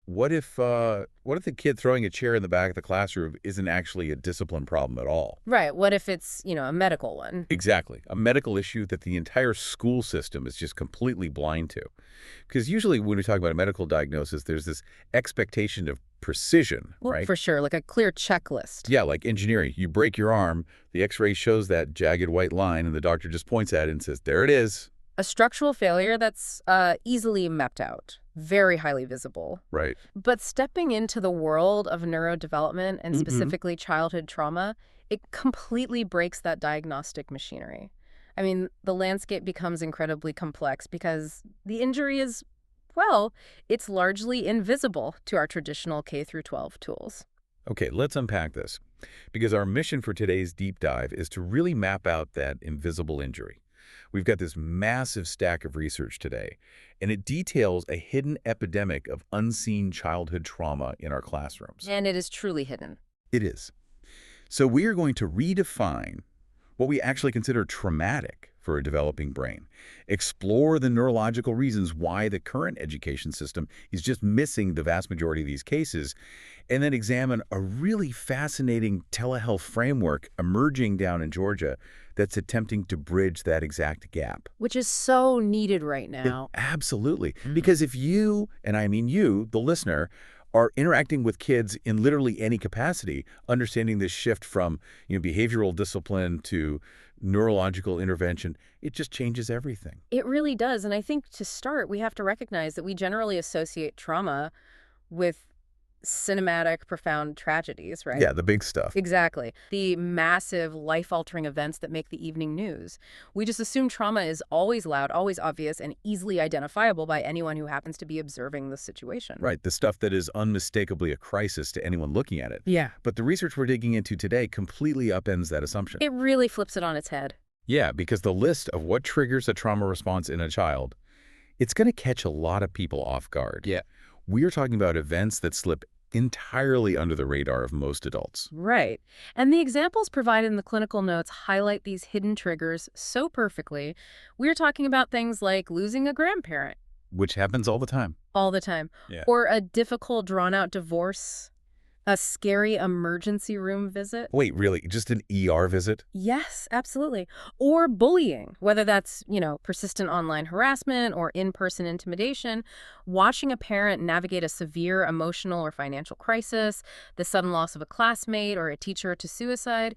what if the kid throwing a chair in the back of the classroom isn't actually a discipline problem at all? Right. What if it's, a medical one? Exactly. A medical issue that the entire school system is just completely blind to. Because usually when we talk about a medical diagnosis, there's this expectation of precision, Well, right? for sure, like a clear checklist. Yeah, like engineering. You break your arm, the x-ray shows that jagged white line, and the doctor just points at it and says, there it is. A structural failure that's easily mapped out, very highly visible. Right. But stepping into the world of neurodevelopment and Mm-hmm. specifically childhood trauma, it completely breaks that diagnostic machinery. I mean, the landscape becomes incredibly complex because the injury is, well, it's largely invisible to our traditional K through 12 tools. Okay, let's unpack this. Because our mission for today's deep dive is to really map out that invisible injury. We've got this massive stack of research today, and it details a hidden epidemic of unseen childhood trauma in our classrooms. And it is truly hidden. It is. So we are going to redefine what we actually consider traumatic for a developing brain, explore the neurological reasons why the current education system is just missing the vast majority of these cases, and then examine a really fascinating telehealth framework emerging down in Georgia that's attempting to bridge that exact gap. Which is so needed right now. Absolutely. Because if you, and I mean you, the listener, are interacting with kids in literally any capacity, understanding this shift from behavioral discipline to neurological intervention, it just changes everything. It really does. And I think to start, we have to recognize that we generally associate trauma with cinematic, profound tragedies, right? Yeah, the big stuff. Exactly. The massive, life-altering events that make the evening news. We just assume trauma is always loud, always obvious, and easily identifiable by anyone who happens to be observing the situation. Right, the stuff that is unmistakably a crisis to anyone looking at it. Yeah. But the research we're digging into today completely upends that assumption. It really flips it on its head. Yeah, because the list of what triggers a trauma response in a child, it's going to catch a lot of people off guard. Yeah. We're talking about events that slip entirely under the radar of most adults. Right. And the examples provided in the clinical notes highlight these hidden triggers so perfectly. We're talking about things like losing a grandparent. Which happens all the time. All the time. Yeah. Or a difficult, drawn-out divorce. A scary emergency room visit. Wait, really? Just an ER visit? Yes, absolutely. Or bullying, whether that's, persistent online harassment or in-person intimidation, watching a parent navigate a severe emotional or financial crisis, the sudden loss of a classmate or a teacher to suicide,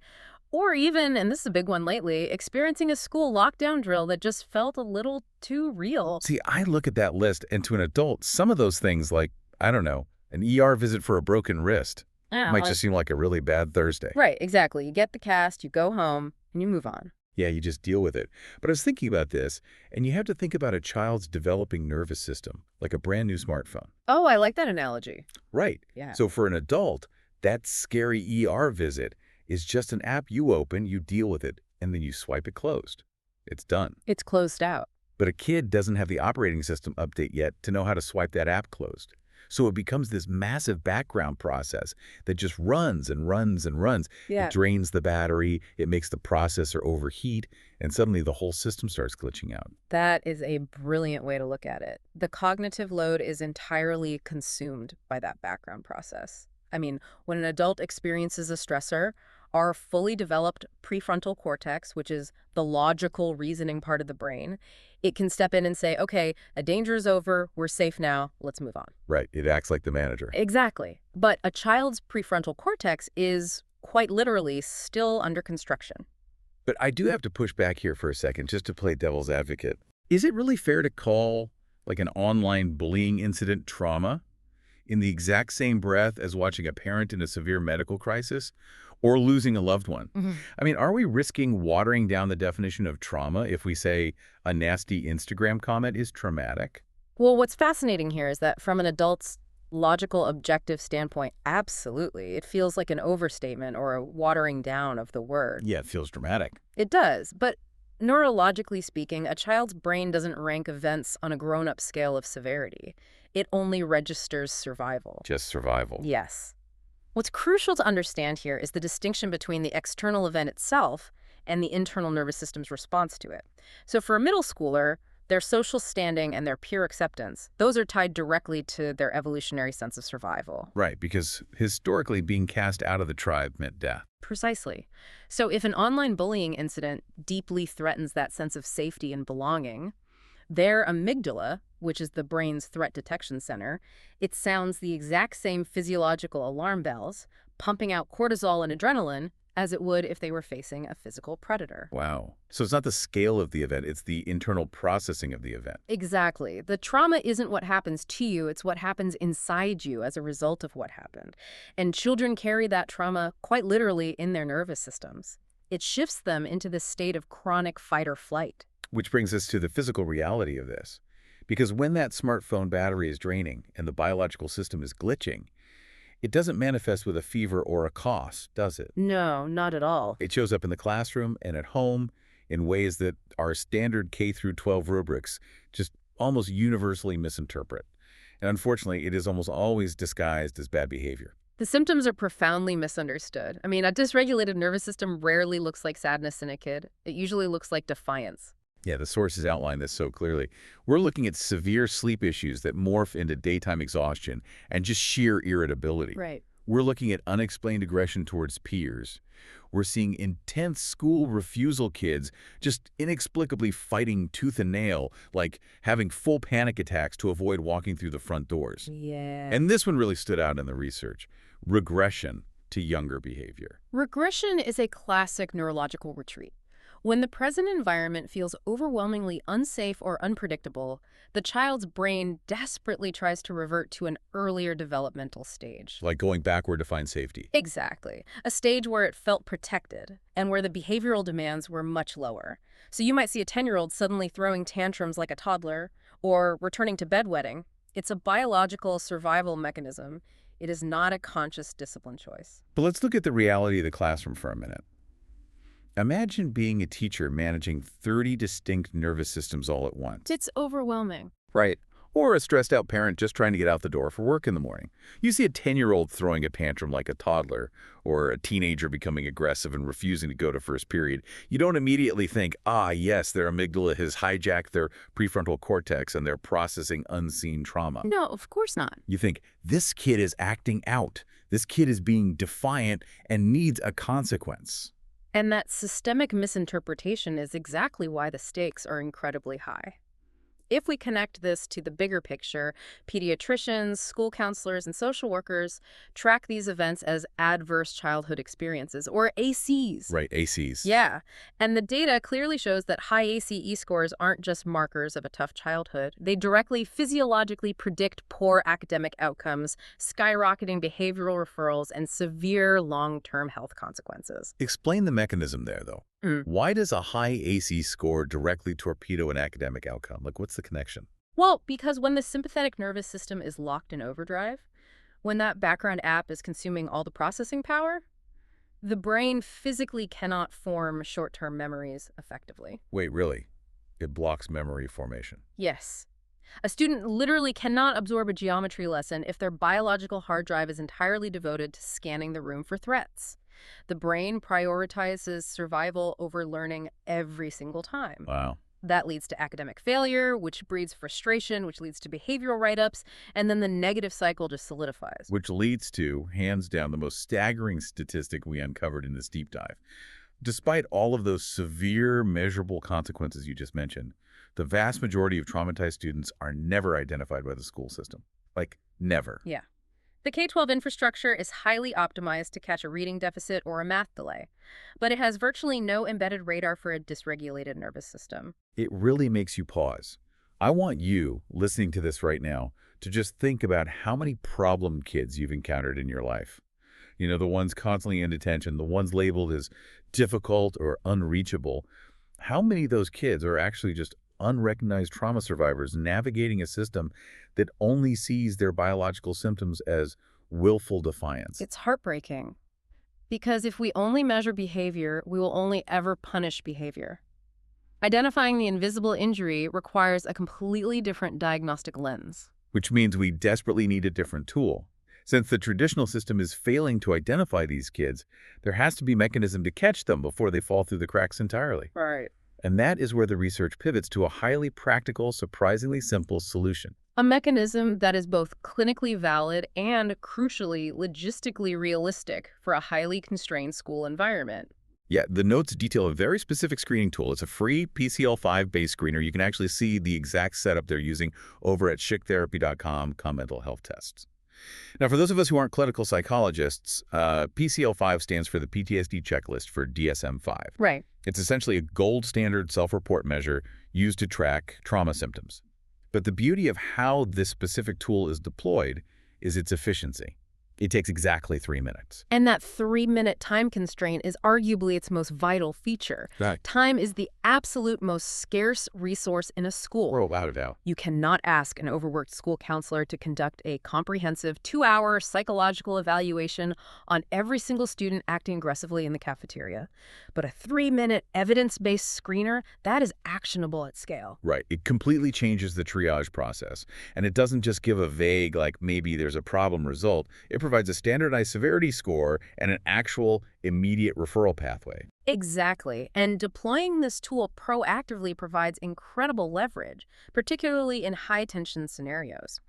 or even, and this is a big one lately, experiencing a school lockdown drill that just felt a little too real. See, I look at that list, and to an adult, some of those things like, I don't know, an ER visit for a broken wrist might just seem like a really bad Thursday. Right, exactly. You get the cast, you go home, and you move on. Yeah, you just deal with it. But I was thinking about this, and you have to think about a child's developing nervous system, like a brand new smartphone. Oh, I like that analogy. Right. Yeah. So for an adult, that scary ER visit is just an app you open, you deal with it, and then you swipe it closed. It's done. It's closed out. But a kid doesn't have the operating system update yet to know how to swipe that app closed. So it becomes this massive background process that just runs and runs and runs. Yeah. It drains the battery, it makes the processor overheat, and suddenly the whole system starts glitching out. That is a brilliant way to look at it. The cognitive load is entirely consumed by that background process. I mean, when an adult experiences a stressor, our fully developed prefrontal cortex, which is the logical reasoning part of the brain, it can step in and say, okay, a danger is over, we're safe now, let's move on. Right, it acts like the manager. Exactly. But a child's prefrontal cortex is quite literally still under construction. But I do have to push back here for a second just to play devil's advocate. Is it really fair to call like an online bullying incident trauma in the exact same breath as watching a parent in a severe medical crisis or losing a loved one? I mean, are we risking watering down the definition of trauma if we say a nasty Instagram comment is traumatic? Well, what's fascinating here is that from an adult's logical, objective standpoint, absolutely. It feels like an overstatement or a watering down of the word. Yeah, it feels dramatic. It does. But neurologically speaking, a child's brain doesn't rank events on a grown-up scale of severity. It only registers survival. Just survival. Yes. What's crucial to understand here is the distinction between the external event itself and the internal nervous system's response to it. So for a middle schooler, Their social standing and their peer acceptance, those are tied directly to their evolutionary sense of survival. Right, because historically being cast out of the tribe meant death. Precisely. So if an online bullying incident deeply threatens that sense of safety and belonging, their amygdala, which is the brain's threat detection center, it sounds the exact same physiological alarm bells, pumping out cortisol and adrenaline as it would if they were facing a physical predator. Wow. So it's not the scale of the event, it's the internal processing of the event. Exactly. The trauma isn't what happens to you, it's what happens inside you as a result of what happened. And children carry that trauma quite literally in their nervous systems. It shifts them into this state of chronic fight or flight. Which brings us to the physical reality of this. Because when that smartphone battery is draining and the biological system is glitching, it doesn't manifest with a fever or a cough, does it? No, not at all. It shows up in the classroom and at home in ways that our standard K-12 rubrics just almost universally misinterpret. And unfortunately, it is almost always disguised as bad behavior. The symptoms are profoundly misunderstood. I mean, a dysregulated nervous system rarely looks like sadness in a kid. It usually looks like defiance. Yeah, the sources outline this so clearly. We're looking at severe sleep issues that morph into daytime exhaustion and just sheer irritability. Right. We're looking at unexplained aggression towards peers. We're seeing intense school refusal kids just inexplicably fighting tooth and nail, like having full panic attacks to avoid walking through the front doors. Yeah. And this one really stood out in the research. Regression to younger behavior. Regression is a classic neurological retreat. When the present environment feels overwhelmingly unsafe or unpredictable, the child's brain desperately tries to revert to an earlier developmental stage. Like going backward to find safety. Exactly. A stage where it felt protected and where the behavioral demands were much lower. So you might see a 10-year-old suddenly throwing tantrums like a toddler or returning to bedwetting. It's a biological survival mechanism. It is not a conscious discipline choice. But let's look at the reality of the classroom for a minute. Imagine being a teacher managing 30 distinct nervous systems all at once. It's overwhelming. Right. Or a stressed out parent just trying to get out the door for work in the morning. You see a 10-year-old throwing a tantrum like a toddler, or a teenager becoming aggressive and refusing to go to first period. You don't immediately think, ah, yes, their amygdala has hijacked their prefrontal cortex and they're processing unseen trauma. No, of course not. You think, this kid is acting out. This kid is being defiant and needs a consequence. And that systemic misinterpretation is exactly why the stakes are incredibly high. If we connect this to the bigger picture, pediatricians, school counselors, and social workers track these events as adverse childhood experiences, or ACEs. Right, ACEs. Yeah, and the data clearly shows that high ACE scores aren't just markers of a tough childhood. They directly physiologically predict poor academic outcomes, skyrocketing behavioral referrals, and severe long-term health consequences. Explain the mechanism there, though. Why does a high ACE score directly torpedo an academic outcome? Like, what's the connection? Well, because when the sympathetic nervous system is locked in overdrive, when that background app is consuming all the processing power, the brain physically cannot form short-term memories effectively. Wait, really? It blocks memory formation. Yes. A student literally cannot absorb a geometry lesson if their biological hard drive is entirely devoted to scanning the room for threats. The brain prioritizes survival over learning every single time. Wow. That leads to academic failure, which breeds frustration, which leads to behavioral write-ups, and then the negative cycle just solidifies. Which leads to, hands down, the most staggering statistic we uncovered in this deep dive. Despite all of those severe, measurable consequences you just mentioned, the vast majority of traumatized students are never identified by the school system. Like, never. Yeah. The K-12 infrastructure is highly optimized to catch a reading deficit or a math delay, but it has virtually no embedded radar for a dysregulated nervous system. It really makes you pause. I want you, listening to this right now, to just think about how many problem kids you've encountered in your life. You know, the ones constantly in detention, the ones labeled as difficult or unreachable. How many of those kids are actually just unrecognized trauma survivors navigating a system that only sees their biological symptoms as willful defiance? It's heartbreaking, because if we only measure behavior, we will only ever punish behavior. Identifying the invisible injury requires a completely different diagnostic lens. Which means we desperately need a different tool. Since the traditional system is failing to identify these kids, there has to be a mechanism to catch them before they fall through the cracks entirely. Right. And that is where the research pivots to a highly practical, surprisingly simple solution. A mechanism that is both clinically valid and, crucially, logistically realistic for a highly constrained school environment. Yeah, the notes detail a very specific screening tool. It's a free PCL5-based screener. You can actually see the exact setup they're using over at chictherapy.com, mental health tests. Now, for those of us who aren't clinical psychologists, PCL5 stands for the PTSD checklist for DSM-5. Right. It's essentially a gold standard self-report measure used to track trauma symptoms. But the beauty of how this specific tool is deployed is its efficiency. It takes exactly 3 minutes. And that 3-minute time constraint is arguably its most vital feature. Right. Time is the absolute most scarce resource in a school. Without a doubt. You cannot ask an overworked school counselor to conduct a comprehensive 2-hour psychological evaluation on every single student acting aggressively in the cafeteria. But a 3-minute evidence-based screener, that is actionable at scale. Right. It completely changes the triage process. And it doesn't just give a vague, like maybe there's a problem result. It provides a standardized severity score and an actual immediate referral pathway. Exactly. And deploying this tool proactively provides incredible leverage, particularly in high-tension scenarios.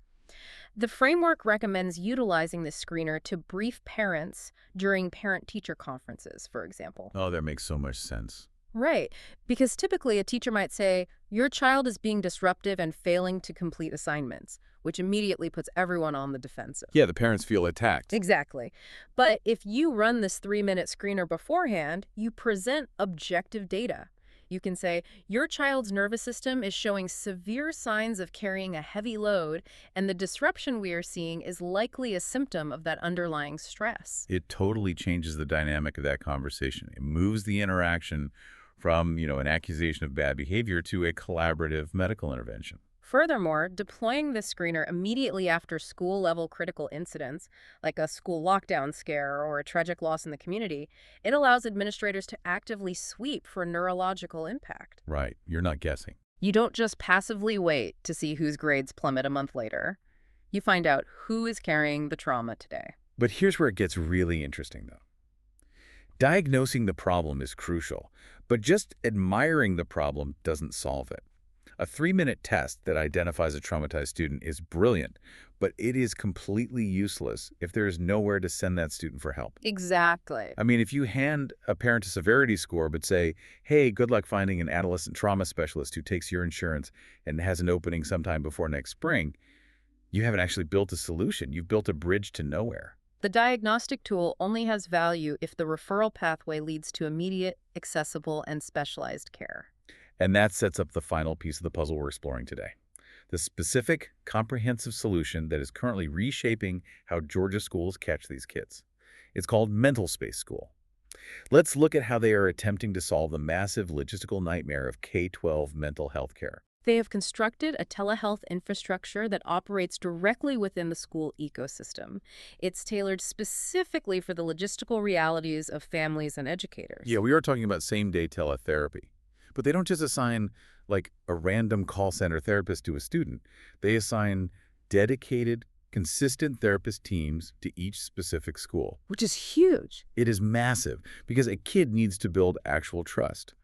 The framework recommends utilizing this screener to brief parents during parent-teacher conferences, for example. Oh, that makes so much sense. Right, because typically a teacher might say, your child is being disruptive and failing to complete assignments, which immediately puts everyone on the defensive. Yeah, the parents feel attacked. Exactly. But if you run this 3-minute screener beforehand, you present objective data. You can say, your child's nervous system is showing severe signs of carrying a heavy load, and the disruption we are seeing is likely a symptom of that underlying stress. It totally changes the dynamic of that conversation. It moves the interaction from, an accusation of bad behavior to a collaborative medical intervention. Furthermore, deploying this screener immediately after school-level critical incidents, like a school lockdown scare or a tragic loss in the community, it allows administrators to actively sweep for neurological impact. Right. You're not guessing. You don't just passively wait to see whose grades plummet a month later. You find out who is carrying the trauma today. But here's where it gets really interesting, though. Diagnosing the problem is crucial, but just admiring the problem doesn't solve it. A 3-minute test that identifies a traumatized student is brilliant, but it is completely useless if there is nowhere to send that student for help. Exactly. I mean, if you hand a parent a severity score but say, hey, good luck finding an adolescent trauma specialist who takes your insurance and has an opening sometime before next spring, you haven't actually built a solution. You've built a bridge to nowhere. The diagnostic tool only has value if the referral pathway leads to immediate, accessible, and specialized care. And that sets up the final piece of the puzzle we're exploring today. The specific, comprehensive solution that is currently reshaping how Georgia schools catch these kids. It's called MentalSpace School. Let's look at how they are attempting to solve the massive logistical nightmare of K-12 mental health care. They have constructed a telehealth infrastructure that operates directly within the school ecosystem. It's tailored specifically for the logistical realities of families and educators. Yeah, we are talking about same-day teletherapy. But they don't just assign, like, a random call center therapist to a student. They assign dedicated, consistent therapist teams to each specific school. Which is huge. It is massive because a kid needs to build actual trust.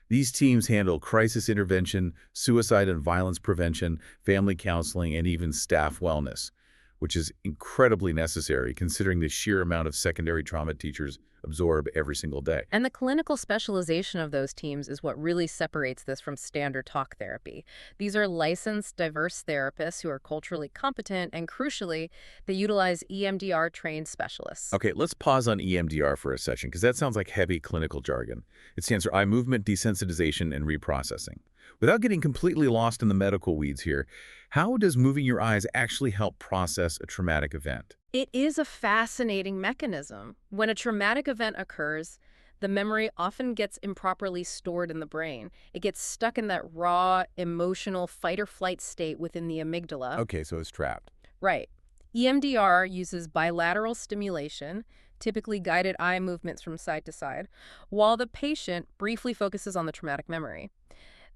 These teams handle crisis intervention, suicide and violence prevention, family counseling, and even staff wellness, which is incredibly necessary considering the sheer amount of secondary trauma teachers absorb every single day. And the clinical specialization of those teams is what really separates this from standard talk therapy. These are licensed, diverse therapists who are culturally competent, and crucially, they utilize EMDR-trained specialists. Okay, let's pause on EMDR for a second, because that sounds like heavy clinical jargon. It stands for eye movement desensitization and reprocessing. Without getting completely lost in the medical weeds here, how does moving your eyes actually help process a traumatic event? It is a fascinating mechanism. When a traumatic event occurs, the memory often gets improperly stored in the brain. It gets stuck in that raw, emotional fight-or-flight state within the amygdala. Okay, so it's trapped. Right. EMDR uses bilateral stimulation, typically guided eye movements from side to side, while the patient briefly focuses on the traumatic memory.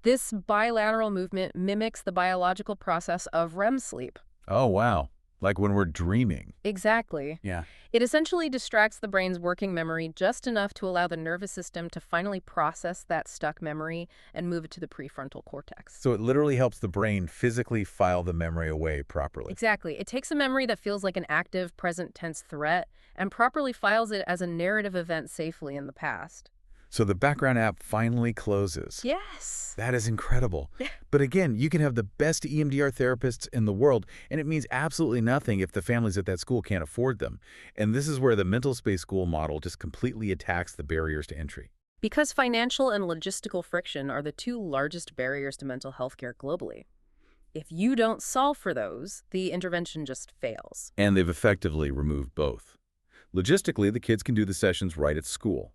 This bilateral movement mimics the biological process of REM sleep. Oh, wow. Like when we're dreaming. Exactly. Yeah. It essentially distracts the brain's working memory just enough to allow the nervous system to finally process that stuck memory and move it to the prefrontal cortex. So it literally helps the brain physically file the memory away properly. Exactly. It takes a memory that feels like an active, present tense threat and properly files it as a narrative event safely in the past. So the background app finally closes. Yes. That is incredible. But again, you can have the best EMDR therapists in the world, and it means absolutely nothing if the families at that school can't afford them. And this is where the MentalSpace school model just completely attacks the barriers to entry. Because financial and logistical friction are the two largest barriers to mental health care globally. If you don't solve for those, the intervention just fails. And they've effectively removed both. Logistically, the kids can do the sessions right at school.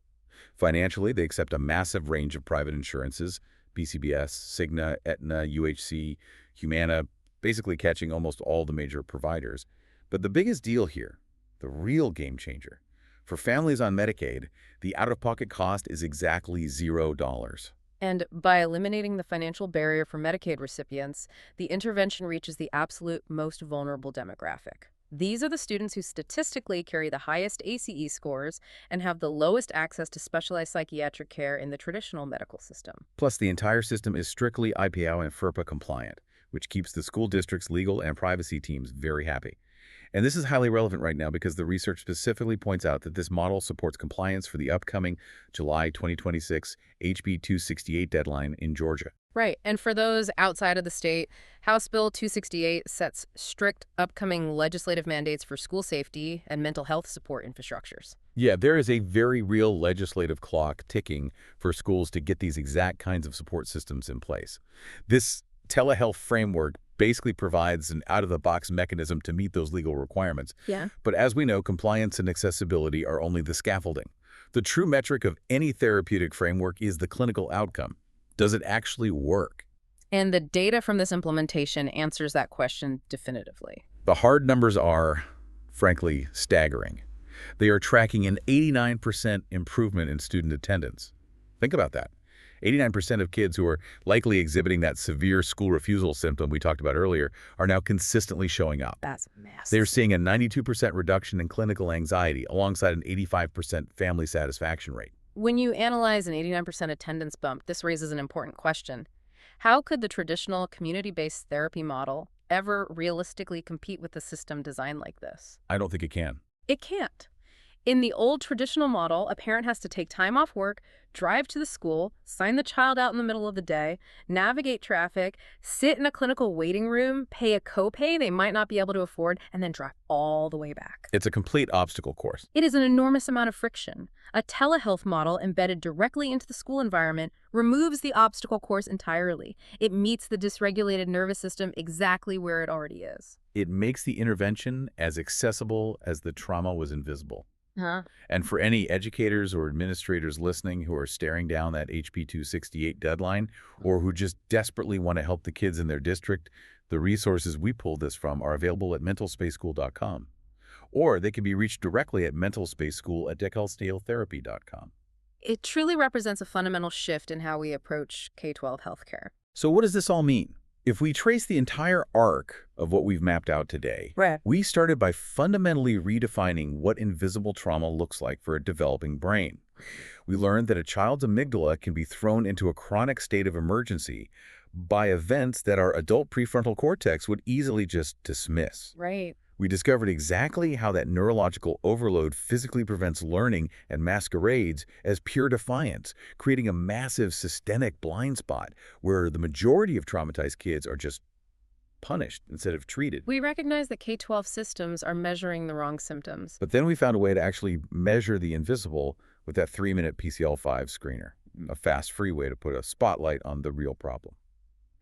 Financially, they accept a massive range of private insurances, BCBS, Cigna, Aetna, UHC, Humana, basically catching almost all the major providers. But the biggest deal here, the real game changer, for families on Medicaid, the out-of-pocket cost is exactly $0. And by eliminating the financial barrier for Medicaid recipients, the intervention reaches the absolute most vulnerable demographic. These are the students who statistically carry the highest ACE scores and have the lowest access to specialized psychiatric care in the traditional medical system. Plus, the entire system is strictly IPAO and FERPA compliant, which keeps the school district's legal and privacy teams very happy. And this is highly relevant right now because the research specifically points out that this model supports compliance for the upcoming July 2026 HB 268 deadline in Georgia. Right, and for those outside of the state, House Bill 268 sets strict upcoming legislative mandates for school safety and mental health support infrastructures. Yeah, there is a very real legislative clock ticking for schools to get these exact kinds of support systems in place. This telehealth framework basically provides an out-of-the-box mechanism to meet those legal requirements. Yeah. But as we know, compliance and accessibility are only the scaffolding. The true metric of any therapeutic framework is the clinical outcome. Does it actually work? And the data from this implementation answers that question definitively. The hard numbers are, frankly, staggering. They are tracking an 89% improvement in student attendance. Think about that. 89% of kids who are likely exhibiting that severe school refusal symptom we talked about earlier are now consistently showing up. That's massive. They're seeing a 92% reduction in clinical anxiety alongside an 85% family satisfaction rate. When you analyze an 89% attendance bump, this raises an important question. How could the traditional community-based therapy model ever realistically compete with a system designed like this? I don't think it can. It can't. In the old traditional model, a parent has to take time off work, drive to the school, sign the child out in the middle of the day, navigate traffic, sit in a clinical waiting room, pay a copay they might not be able to afford, and then drive all the way back. It's a complete obstacle course. It is an enormous amount of friction. A telehealth model embedded directly into the school environment removes the obstacle course entirely. It meets the dysregulated nervous system exactly where it already is. It makes the intervention as accessible as the trauma was invisible. Huh? And for any educators or administrators listening who are staring down that HB 268 deadline or who just desperately want to help the kids in their district, the resources we pulled this from are available at mentalspaceschool.com. Or they can be reached directly at mentalspaceschool@deckelsdaletherapy.com. It truly represents a fundamental shift in how we approach K-12 healthcare. So what does this all mean? If we trace the entire arc of what we've mapped out today, Right. we started by fundamentally redefining what invisible trauma looks like for a developing brain. We learned that a child's amygdala can be thrown into a chronic state of emergency by events that our adult prefrontal cortex would easily just dismiss. Right. We discovered exactly how that neurological overload physically prevents learning and masquerades as pure defiance, creating a massive systemic blind spot where the majority of traumatized kids are just punished instead of treated. We recognize that K-12 systems are measuring the wrong symptoms. But then we found a way to actually measure the invisible with that 3-minute PCL5 screener, a fast, free way to put a spotlight on the real problem.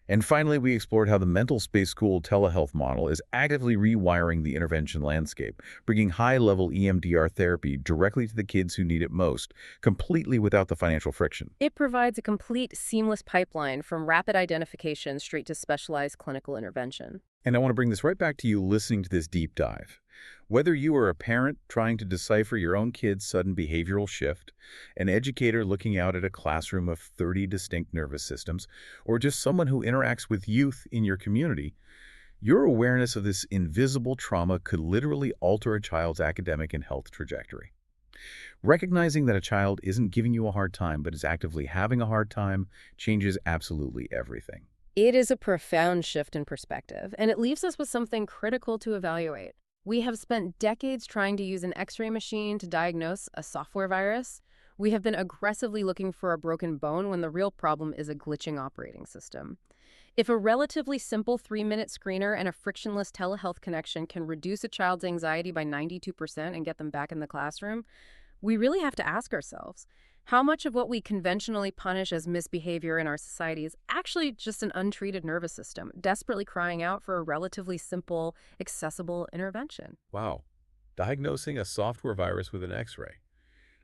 And finally, we explored how the MentalSpace School telehealth model is actively rewiring the intervention landscape, bringing high-level EMDR therapy directly to the kids who need it most, completely without the financial friction. It provides a complete, seamless pipeline from rapid identification straight to specialized clinical intervention. And I want to bring this right back to you listening to this deep dive. Whether you are a parent trying to decipher your own kid's sudden behavioral shift, an educator looking out at a classroom of 30 distinct nervous systems, or just someone who interacts with youth in your community, Your awareness of this invisible trauma could literally alter a child's academic and health trajectory. Recognizing that a child isn't giving you a hard time but is actively having a hard time changes absolutely everything. It is a profound shift in perspective, and it leaves us with something critical to evaluate. We have spent decades trying to use an X-ray machine to diagnose a software virus. We have been aggressively looking for a broken bone when the real problem is a glitching operating system. If a relatively simple 3-minute screener and a frictionless telehealth connection can reduce a child's anxiety by 92% and get them back in the classroom, we really have to ask ourselves, how much of what we conventionally punish as misbehavior in our society is actually just an untreated nervous system, desperately crying out for a relatively simple, accessible intervention? Wow. Diagnosing a software virus with an X-ray.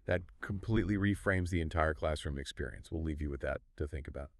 That completely reframes the entire classroom experience. We'll leave you with that to think about.